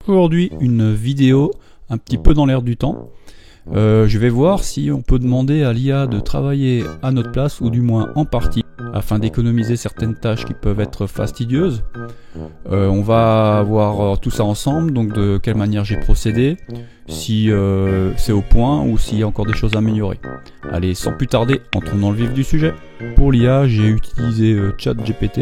Donc aujourd'hui, une vidéo un petit peu dans l'air du temps. Je vais voir si on peut demander à l'IA de travailler à notre place, ou du moins en partie, afin d'économiser certaines tâches qui peuvent être fastidieuses. On va voir tout ça ensemble, donc de quelle manière j'ai procédé, si c'est au point ou s'il y a encore des choses à améliorer. Allez, sans plus tarder, entrons dans le vif du sujet. Pour l'IA, j'ai utilisé ChatGPT.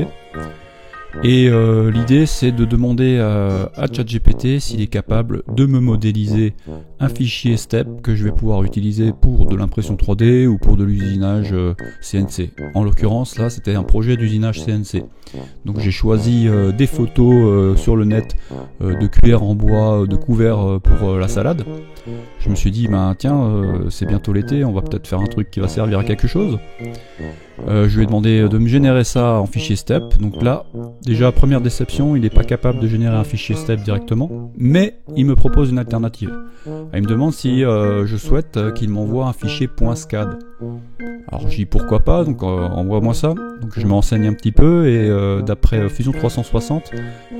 Et l'idée, c'est de demander à ChatGPT s'il est capable de me modéliser un fichier STEP que je vais pouvoir utiliser pour de l'impression 3D ou pour de l'usinage CNC. En l'occurrence, là, c'était un projet d'usinage CNC. Donc j'ai choisi des photos sur le net de cuillères en bois de couvert pour la salade. Je me suis dit, ben tiens, c'est bientôt l'été, on va peut-être faire un truc qui va servir à quelque chose. Je lui ai demandé de me générer ça en fichier STEP. Donc là, déjà première déception, il n'est pas capable de générer un fichier STEP directement, mais il me propose une alternative. Il me demande si je souhaite qu'il m'envoie un fichier .scad. Alors je dis pourquoi pas, donc envoie-moi ça. Donc je me renseigne un petit peu et d'après Fusion 360,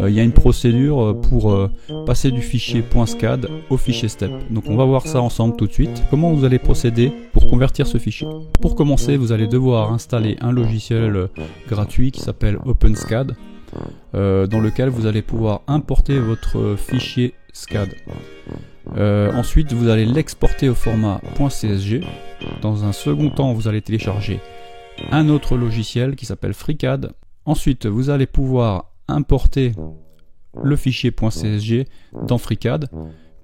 il y a une procédure pour passer du fichier .scad au fichier STEP. Donc on va voir ça ensemble tout de suite. Comment vous allez procéder pour convertir ce fichier. Pour commencer, vous allez devoir installer un logiciel gratuit qui s'appelle OpenSCAD, dans lequel vous allez pouvoir importer votre fichier SCAD. Ensuite, vous allez l'exporter au format .csg. Dans un second temps, vous allez télécharger un autre logiciel qui s'appelle FreeCAD. Ensuite, vous allez pouvoir importer le fichier .csg dans FreeCAD.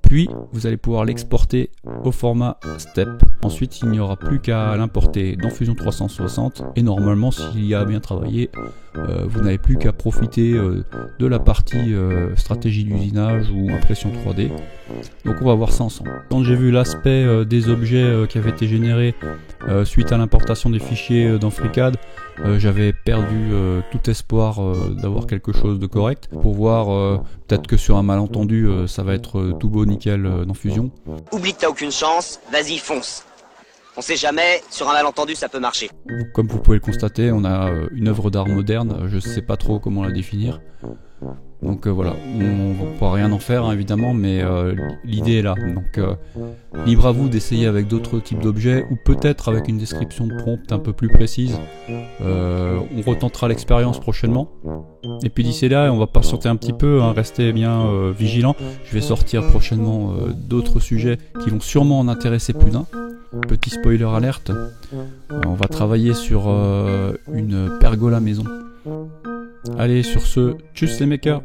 Puis, vous allez pouvoir l'exporter au format STEP. Ensuite, il n'y aura plus qu'à l'importer dans Fusion 360. Et normalement, s'il y a bien travaillé, vous n'avez plus qu'à profiter de la partie stratégie d'usinage ou impression 3D. Donc on va voir ça ensemble. Quand j'ai vu l'aspect des objets qui avaient été générés suite à l'importation des fichiers dans FreeCAD, j'avais perdu tout espoir d'avoir quelque chose de correct. Pour voir, peut-être que sur un malentendu, ça va être tout beau nickel dans Fusion. Oublie que t'as aucune chance, vas-y fonce. On sait jamais, sur un malentendu ça peut marcher. Comme vous pouvez le constater, on a une œuvre d'art moderne, je sais pas trop comment la définir. Donc voilà, on ne pourra rien en faire hein, évidemment, mais l'idée est là. Donc libre à vous d'essayer avec d'autres types d'objets, ou peut-être avec une description de prompt un peu plus précise. On retentera l'expérience prochainement. Et puis d'ici là, on va patienter un petit peu, hein, restez bien vigilants. Je vais sortir prochainement d'autres sujets qui vont sûrement en intéresser plus d'un. Petit spoiler alerte, on va travailler sur une pergola maison. Allez, sur ce, tchuss les makers!